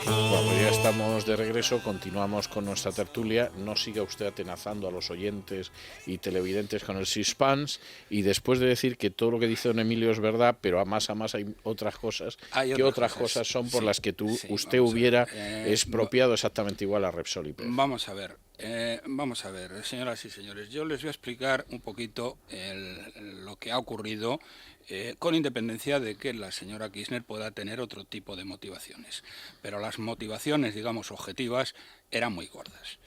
Bueno, pues ya estamos de regreso, continuamos con nuestra tertulia. No siga usted atenazando a los oyentes y televidentes con el Sixpence. Y después de decir que todo lo que dice don Emilio es verdad, pero a más hay otras cosas, Hay ¿qué otras otras cosas, cosas son por sí, las que sí, usted vamos a ver. hubiera expropiado exactamente igual a Repsol y PEF? Vamos a ver, señoras y señores, yo les voy a explicar un poquito lo que ha ocurrido, con independencia de que la señora Kirchner pueda tener otro tipo de motivaciones, pero las motivaciones, digamos, objetivas, eran muy gordas.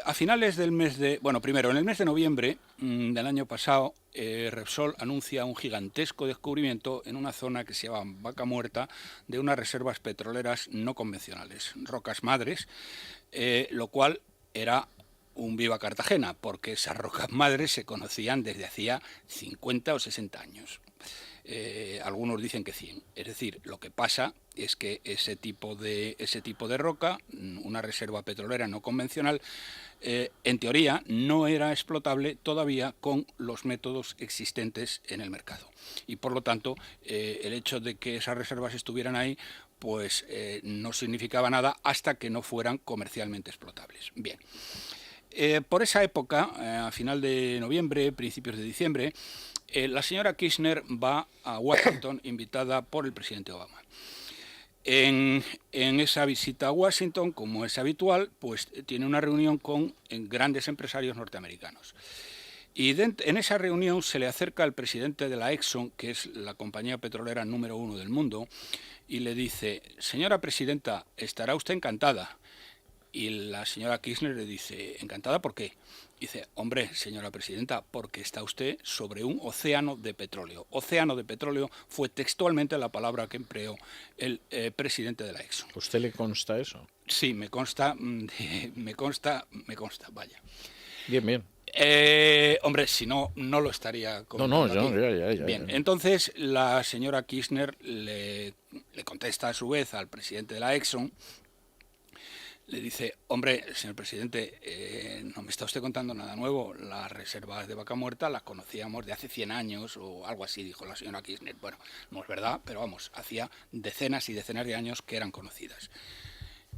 A finales del mes de... Bueno, primero, en el mes de noviembre del año pasado, Repsol anuncia un gigantesco descubrimiento en una zona que se llama Vaca Muerta, de unas reservas petroleras no convencionales, rocas madres, lo cual era un viva Cartagena, porque esas rocas madres se conocían desde hacía 50 o 60 años. Algunos dicen que 100. Es decir, lo que pasa es que ese tipo de roca, una reserva petrolera no convencional, en teoría no era explotable todavía con los métodos existentes en el mercado. Y por lo tanto, el hecho de que esas reservas estuvieran ahí, pues no significaba nada hasta que no fueran comercialmente explotables. Bien. Por esa época, a final de noviembre, principios de diciembre, la señora Kirchner va a Washington invitada por el presidente Obama. En esa visita a Washington, como es habitual, pues tiene una reunión con grandes empresarios norteamericanos. Y en esa reunión se le acerca al presidente de la Exxon, que es la compañía petrolera número 1 del mundo, y le dice: señora presidenta, estará usted encantada. Y la señora Kirchner le dice: ¿encantada por qué? Dice: hombre, señora presidenta, porque está usted sobre un océano de petróleo. Océano de petróleo fue textualmente la palabra que empleó el presidente de la Exxon. ¿A usted le consta eso? Sí, me consta, vaya. Bien, bien. Hombre, si no, no lo estaría No, comentando aquí. ya. Bien, entonces la señora Kirchner le contesta a su vez al presidente de la Exxon. Le dice: hombre, señor presidente, no me está usted contando nada nuevo. Las reservas de Vaca Muerta las conocíamos de hace 100 años o algo así, dijo la señora Kirchner. Bueno, no es verdad, pero vamos, hacía decenas y decenas de años que eran conocidas.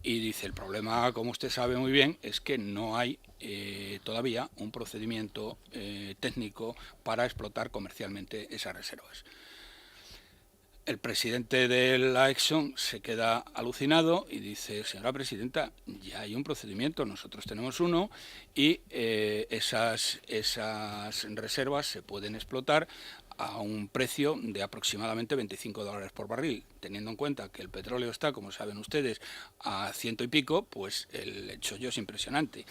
Y dice: el problema, como usted sabe muy bien, es que no hay todavía un procedimiento técnico para explotar comercialmente esas reservas. El presidente de la Exxon se queda alucinado y dice: señora presidenta, ya hay un procedimiento, nosotros tenemos uno, y esas reservas se pueden explotar a un precio de aproximadamente $25 por barril. Teniendo en cuenta que el petróleo está, como saben ustedes, a 100 y pico, pues el chollo es impresionante.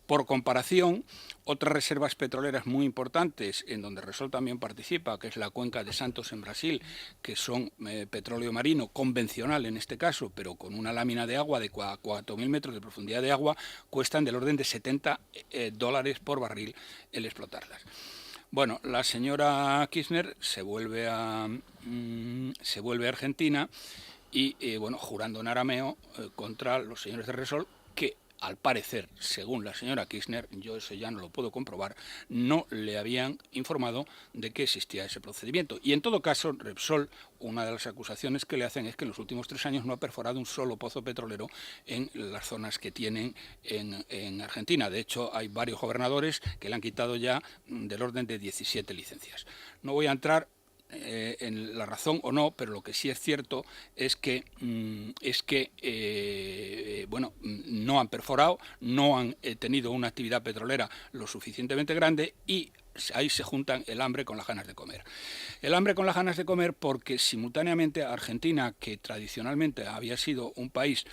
Por comparación, otras reservas petroleras muy importantes, en donde Repsol también participa, que es la cuenca de Santos en Brasil, que son petróleo marino convencional en este caso, pero con una lámina de agua de 4.000 metros de profundidad de agua, cuestan del orden de $70 por barril el explotarlas. Bueno, la señora Kirchner se vuelve a Argentina y bueno, jurando en arameo contra los señores de Repsol, que al parecer, según la señora Kirchner, yo eso ya no lo puedo comprobar, no le habían informado de que existía ese procedimiento. Y en todo caso, Repsol, una de las acusaciones que le hacen es que en los últimos 3 años no ha perforado un solo pozo petrolero en las zonas que tienen en Argentina. De hecho, hay varios gobernadores que le han quitado ya del orden de 17 licencias. No voy a entrar en la razón o no, pero lo que sí es cierto es que bueno, no han perforado, no han tenido una actividad petrolera lo suficientemente grande, y ahí se juntan el hambre con las ganas de comer. El hambre con las ganas de comer porque simultáneamente Argentina, que tradicionalmente había sido un país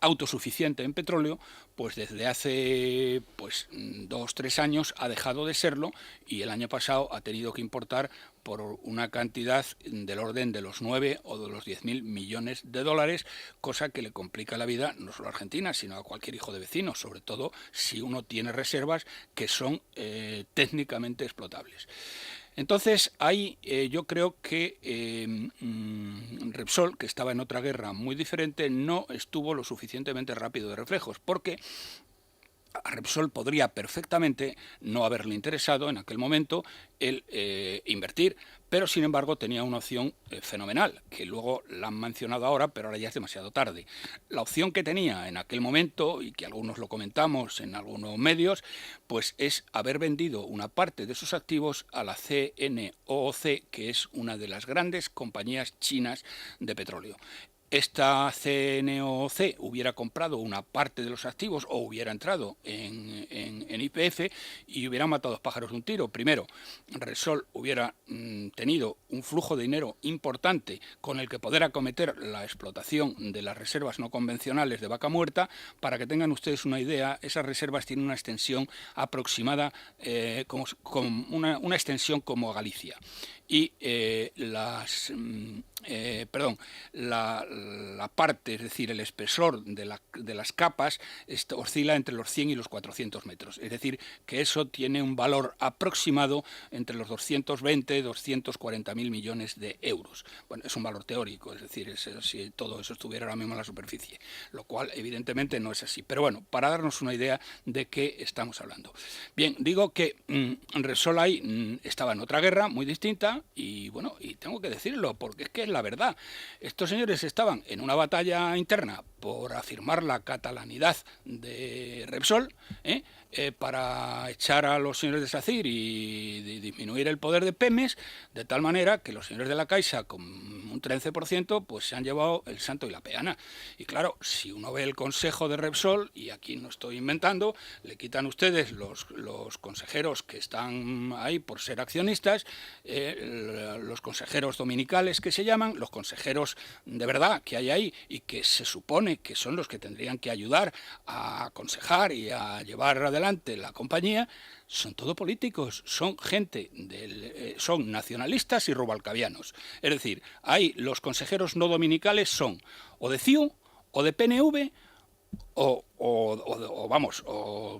autosuficiente en petróleo, pues desde hace 2-3 años ha dejado de serlo, y el año pasado ha tenido que importar por una cantidad del orden de los 9 o de los 10.000 millones de dólares, cosa que le complica la vida no solo a Argentina, sino a cualquier hijo de vecino, sobre todo si uno tiene reservas que son técnicamente explotables. Entonces, ahí yo creo que Repsol, que estaba en otra guerra muy diferente, no estuvo lo suficientemente rápido de reflejos, porque a Repsol podría perfectamente no haberle interesado en aquel momento el invertir, pero sin embargo tenía una opción fenomenal, que luego la han mencionado ahora, pero ahora ya es demasiado tarde. La opción que tenía en aquel momento, y que algunos lo comentamos en algunos medios, pues es haber vendido una parte de sus activos a la CNOOC, que es una de las grandes compañías chinas de petróleo. Esta CNOOC hubiera comprado una parte de los activos o hubiera entrado en YPF y hubiera matado a dos pájaros de un tiro. Primero, Repsol hubiera tenido un flujo de dinero importante con el que poder acometer la explotación de las reservas no convencionales de Vaca Muerta. Para que tengan ustedes una idea, esas reservas tienen una extensión aproximada, una extensión como Galicia. Y la parte, es decir, el espesor de las capas oscila entre los 100 y los 400 metros. Es decir, que eso tiene un valor aproximado entre los 220 y 240.000 millones de euros. Bueno, es un valor teórico, es decir, si todo eso estuviera ahora mismo en la superficie, lo cual evidentemente no es así. Pero bueno, para darnos una idea de qué estamos hablando. Bien, digo que Repsol ahí estaba en otra guerra muy distinta y bueno, y tengo que decirlo porque es que es la verdad. Estos señores estaban en una batalla interna por afirmar la catalanidad de Repsol, para echar a los señores de SACIR y disminuir el poder de Pemex, de tal manera que los señores de la Caixa, con un 13%, pues se han llevado el santo y la peana. Y claro, si uno ve el consejo de Repsol, y aquí no estoy inventando, le quitan ustedes los consejeros que están ahí por ser accionistas, los consejeros dominicales que se llaman, los consejeros de verdad que hay ahí y que se supone que son los que tendrían que ayudar a aconsejar y a llevar adelante la compañía, son todo políticos, son gente son nacionalistas y rubalcavianos. Es decir, ahí los consejeros no dominicales son o de CIU o de PNV o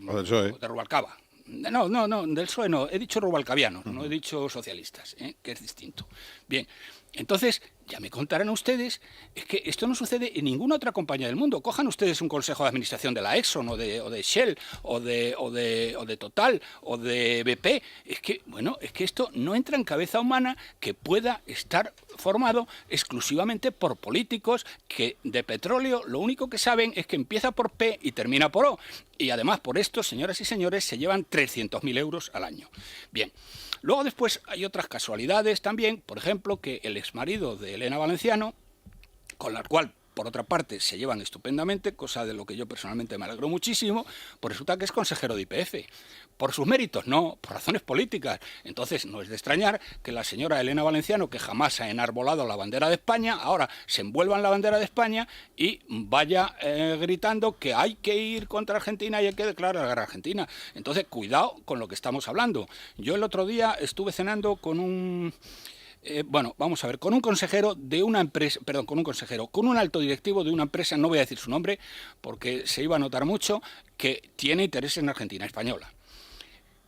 del PSOE. de Rubalcaba. No, del PSOE no, he dicho rubalcavianos, no he dicho socialistas, que es distinto. Bien, entonces, ya me contarán ustedes, es que esto no sucede en ninguna otra compañía del mundo. Cojan ustedes un consejo de administración de la Exxon o de Shell o de Total o de BP. Es que esto no entra en cabeza humana que pueda estar formado exclusivamente por políticos que de petróleo lo único que saben es que empieza por P y termina por O. Y además por esto, señoras y señores, se llevan 300.000 euros al año. Bien. Luego después hay otras casualidades también, por ejemplo, que el exmarido de Elena Valenciano, con la cual por otra parte se llevan estupendamente, cosa de lo que yo personalmente me alegro muchísimo, pues resulta que es consejero de YPF. Por sus méritos, no, por razones políticas. Entonces no es de extrañar que la señora Elena Valenciano, que jamás ha enarbolado la bandera de España, ahora se envuelva en la bandera de España y vaya gritando que hay que ir contra Argentina y hay que declarar la guerra a Argentina. Entonces, cuidado con lo que estamos hablando. Yo el otro día estuve cenando con un... vamos a ver, con un consejero de una empresa, con un alto directivo de una empresa, no voy a decir su nombre porque se iba a notar mucho, que tiene intereses en Argentina, española.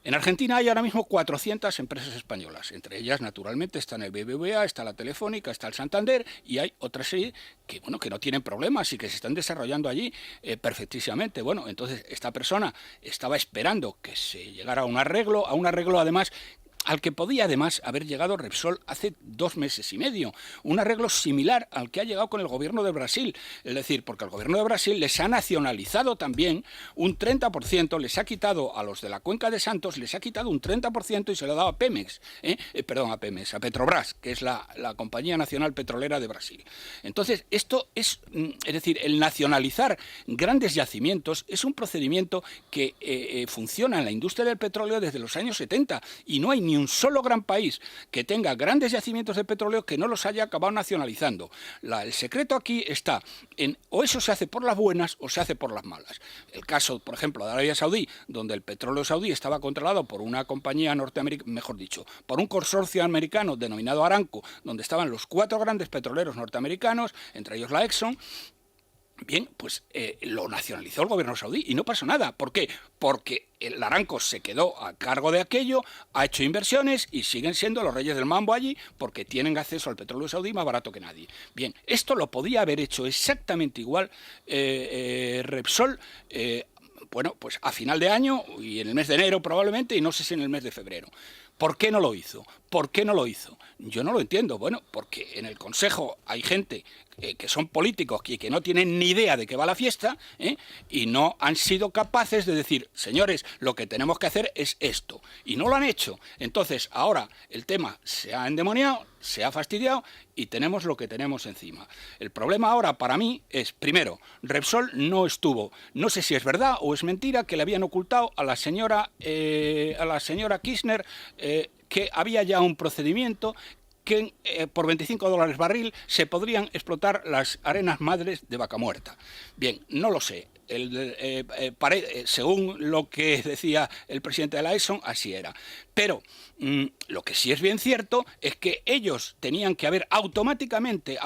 En Argentina hay ahora mismo 400 empresas españolas, entre ellas naturalmente están el BBVA, está la Telefónica, está el Santander y hay otras serie que no tienen problemas y que se están desarrollando allí perfectísimamente. Bueno, entonces esta persona estaba esperando que se llegara a un arreglo además al que podía además haber llegado Repsol hace 2 meses y medio, un arreglo similar al que ha llegado con el gobierno de Brasil, es decir, porque el gobierno de Brasil les ha nacionalizado también un 30%, les ha quitado a los de la Cuenca de Santos, les ha quitado un 30% y se lo ha dado a Pemex, a Petrobras, que es la compañía nacional petrolera de Brasil. Entonces, esto es decir, el nacionalizar grandes yacimientos es un procedimiento que funciona en la industria del petróleo desde los años 70 y no hay ni un solo gran país que tenga grandes yacimientos de petróleo que no los haya acabado nacionalizando. El secreto aquí está en o eso se hace por las buenas o se hace por las malas. El caso, por ejemplo, de Arabia Saudí, donde el petróleo saudí estaba controlado por una compañía norteamericana, mejor dicho, por un consorcio americano denominado Aramco, donde estaban los 4 grandes petroleros norteamericanos, entre ellos la Exxon. Bien, pues lo nacionalizó el gobierno saudí y no pasó nada. ¿Por qué? Porque el Aramco se quedó a cargo de aquello, ha hecho inversiones y siguen siendo los reyes del mambo allí porque tienen acceso al petróleo saudí más barato que nadie. Bien, esto lo podía haber hecho exactamente igual Repsol bueno, pues a final de año y en el mes de enero probablemente, y no sé si en el mes de febrero. ¿Por qué no lo hizo? ¿Por qué no lo hizo? Yo no lo entiendo. Bueno, porque en el Consejo hay gente que son políticos y que no tienen ni idea de qué va la fiesta, y no han sido capaces de decir, señores, lo que tenemos que hacer es esto. Y no lo han hecho. Entonces, ahora el tema se ha endemoniado, se ha fastidiado y tenemos lo que tenemos encima. El problema ahora para mí es, primero, Repsol no estuvo, no sé si es verdad o es mentira, que le habían ocultado a la señora Kirchner que había ya un procedimiento que por $25 barril se podrían explotar las arenas madres de Vaca Muerta. Bien, no lo sé. Según lo que decía el presidente de la Exxon, así era. Pero lo que sí es bien cierto es que ellos tenían que haber automáticamente,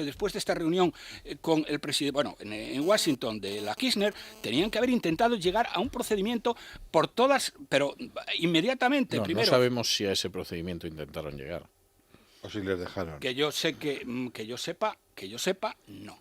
después de esta reunión con el presidente, bueno, en Washington de la Kirchner, tenían que haber intentado llegar a un procedimiento por todas, pero inmediatamente. No, primero, no sabemos si a ese procedimiento intentaron llegar. O si les dejaron. Que yo sepa, no. Que yo sepa, no.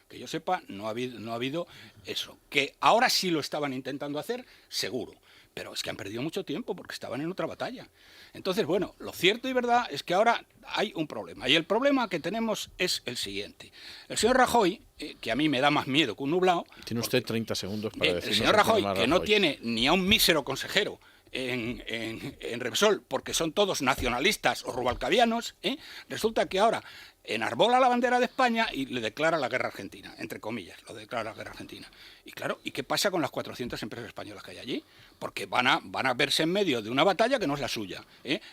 Que yo sepa, no ha habido eso. Que ahora sí lo estaban intentando hacer, seguro. Pero es que han perdido mucho tiempo porque estaban en otra batalla. Entonces, bueno, lo cierto y verdad es que ahora hay un problema. Y el problema que tenemos es el siguiente. El señor Rajoy, que a mí me da más miedo que un nublado... Tiene usted 30 segundos para decirnos... El señor Rajoy, que no tiene ni a un mísero consejero en Repsol, porque son todos nacionalistas o rubalcavianos, resulta que ahora enarbola la bandera de España y le declara la guerra a Argentina, entre comillas, lo declara la guerra a Argentina. Y claro, ¿y qué pasa con las 400 empresas españolas que hay allí? Porque van a verse en medio de una batalla que no es la suya.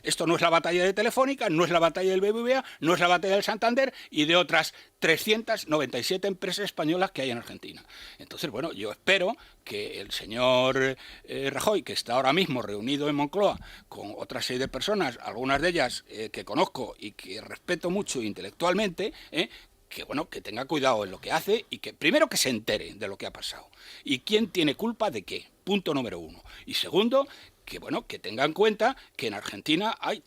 Esto no es la batalla de Telefónica, no es la batalla del BBVA, no es la batalla del Santander y de otras 397 empresas españolas que hay en Argentina. Entonces, bueno, yo espero que el señor Rajoy, que está ahora mismo reunido en Moncloa con otra serie de personas, algunas de ellas que conozco y que respeto mucho intelectualmente, que bueno, que tenga cuidado en lo que hace y que primero que se entere de lo que ha pasado y quién tiene culpa de qué, punto número uno. Y segundo, que bueno, que tenga en cuenta que en Argentina hay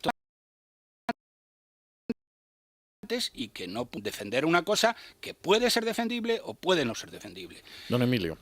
y que no defender una cosa que puede ser defendible o puede no ser defendible. Don Emilio.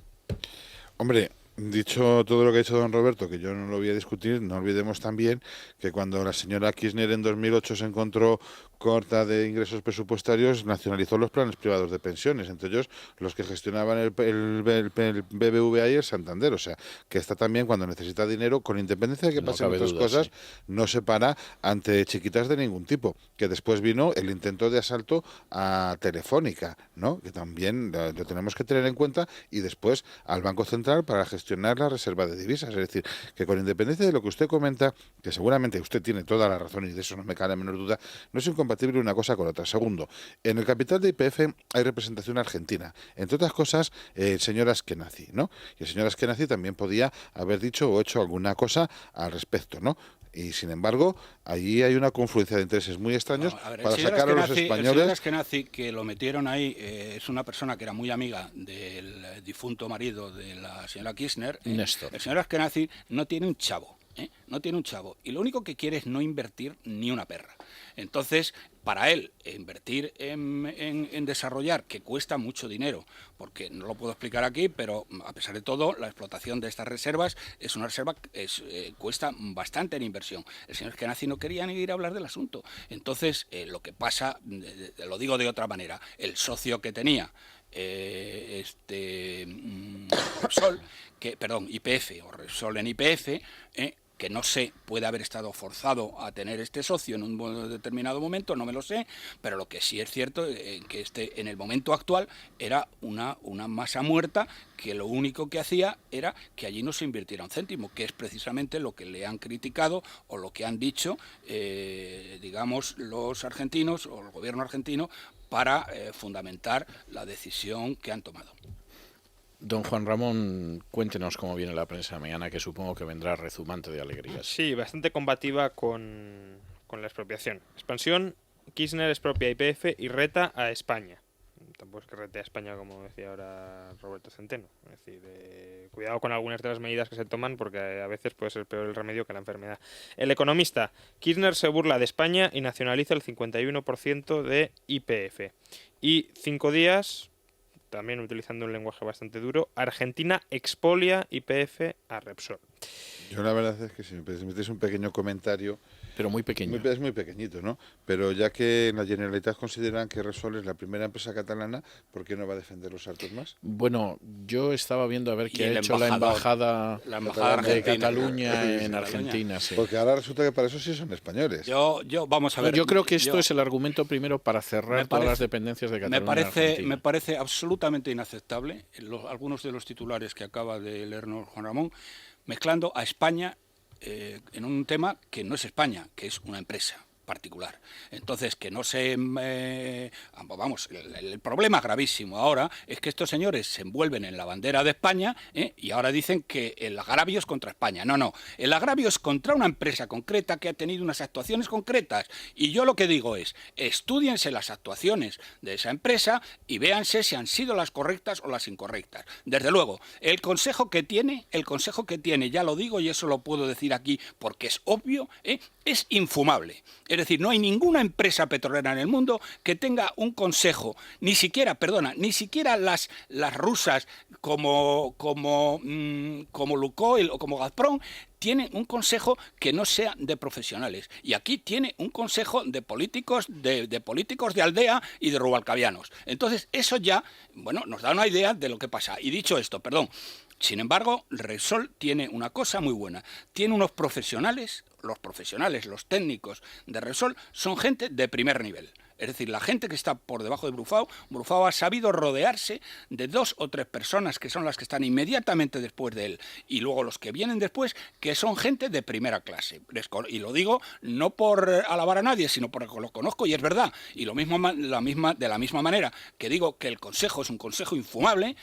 Hombre, dicho todo lo que ha dicho don Roberto, que yo no lo voy a discutir, no olvidemos también que cuando la señora Kirchner en 2008 se encontró corta de ingresos presupuestarios, nacionalizó los planes privados de pensiones, entre ellos los que gestionaban el BBVA y el Santander. O sea, que está también cuando necesita dinero, con independencia de que pasen otras cosas, sí, no se para ante chiquitas de ningún tipo. Que después vino el intento de asalto a Telefónica, ¿no? Que también lo tenemos que tener en cuenta, y después al Banco Central para gestionar la reserva de divisas. Es decir, que con independencia de lo que usted comenta, que seguramente usted tiene toda la razón y de eso no me cabe la menor duda, no es incompatible una cosa con otra. Segundo, en el capital de YPF hay representación argentina, entre otras cosas el señor Askenazi, ¿no? Y el señor Askenazi también podía haber dicho o hecho alguna cosa al respecto, ¿no? Y sin embargo, allí hay una confluencia de intereses muy extraños para sacar a los españoles. El señor Askenazi, que lo metieron ahí, es una persona que era muy amiga del difunto marido de la señora Kirchner. Néstor. El señor Askenazi no tiene un chavo. No tiene un chavo y lo único que quiere es no invertir ni una perra. Entonces, para él, invertir en desarrollar, que cuesta mucho dinero, porque no lo puedo explicar aquí, pero a pesar de todo, la explotación de estas reservas es una reserva que cuesta bastante en inversión. El señor Askenazi no quería ni ir a hablar del asunto. Entonces, lo que pasa, lo digo de otra manera, el socio que tenía Repsol, YPF o Repsol en YPF, que no sé, puede haber estado forzado a tener este socio en un determinado momento, no me lo sé, pero lo que sí es cierto es que en el momento actual era una masa muerta que lo único que hacía era que allí no se invirtiera un céntimo, que es precisamente lo que le han criticado o lo que han dicho, digamos, los argentinos o el gobierno argentino para fundamentar la decisión que han tomado. Don Juan Ramón, cuéntenos cómo viene la prensa mañana, que supongo que vendrá rezumante de alegrías. Sí, bastante combativa con la expropiación. Expansión, Kirchner expropia YPF y reta a España. Tampoco es que rete a España, como decía ahora Roberto Centeno. Es decir, cuidado con algunas de las medidas que se toman, porque a veces puede ser peor el remedio que la enfermedad. El Economista, Kirchner se burla de España y nacionaliza el 51% de YPF. Y 5 días... también utilizando un lenguaje bastante duro, Argentina expolia YPF a Repsol. Yo la verdad es que si me permitís un pequeño comentario, Pero muy pequeño. es muy pequeñito, ¿no? Pero ya que en la Generalitat consideran que Repsol es la primera empresa catalana, ¿por qué no va a defender los Artur Mas? Bueno, yo estaba viendo a ver Y qué ha el hecho la embajada embajada de argentina. Cataluña en Argentina. Sí. Porque ahora resulta que para eso sí son españoles. Vamos a ver. Yo creo que esto yo- es el argumento primero para cerrar todas las dependencias de Cataluña. en Argentina. me parece absolutamente inaceptable algunos de los titulares que acaba de leernos Juan Ramón, mezclando a España en un tema que no es España, que es una empresa particular. Entonces, que no se... vamos, el problema gravísimo ahora es que estos señores se envuelven en la bandera de España y ahora dicen que el agravio es contra España. No, el agravio es contra una empresa concreta que ha tenido unas actuaciones concretas. Y yo lo que digo es, estúdiense las actuaciones de esa empresa y véanse si han sido las correctas o las incorrectas. Desde luego, el consejo que tiene, ya lo digo y eso lo puedo decir aquí porque es obvio, es infumable. Es decir, no hay ninguna empresa petrolera en el mundo que tenga un consejo, ni siquiera las rusas como Lukoil o como Gazprom, tienen un consejo que no sea de profesionales. Y aquí tiene un consejo de políticos de aldea y de rubalcavianos. Entonces, eso ya, nos da una idea de lo que pasa. Y dicho esto, sin embargo, Repsol tiene una cosa muy buena. Tiene unos profesionales, los técnicos de Repsol, son gente de primer nivel. Es decir, la gente que está por debajo de Brufau ha sabido rodearse de 2 o 3 personas que son las que están inmediatamente después de él. Y luego los que vienen después, que son gente de primera clase. Y lo digo no por alabar a nadie, sino porque lo conozco y es verdad. Y lo mismo, de la misma manera que digo que el consejo es un consejo infumable,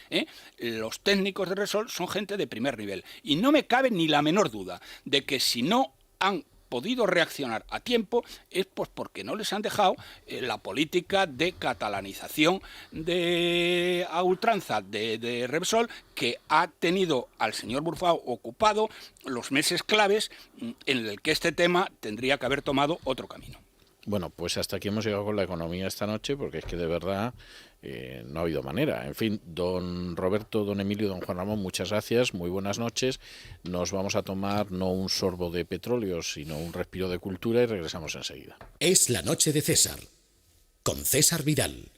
los técnicos de Repsol son gente de primer nivel. Y no me cabe ni la menor duda de que si no han podido reaccionar a tiempo es pues porque no les han dejado la política de catalanización a ultranza de Repsol, que ha tenido al señor Brufau ocupado los meses claves en el que este tema tendría que haber tomado otro camino. Bueno, pues hasta aquí hemos llegado con la economía esta noche, porque es que de verdad no ha habido manera. En fin, don Roberto, don Emilio, don Juan Ramón, muchas gracias, muy buenas noches. Nos vamos a tomar no un sorbo de petróleo, sino un respiro de cultura y regresamos enseguida. Es la noche de César, con César Vidal.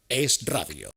Es Radio.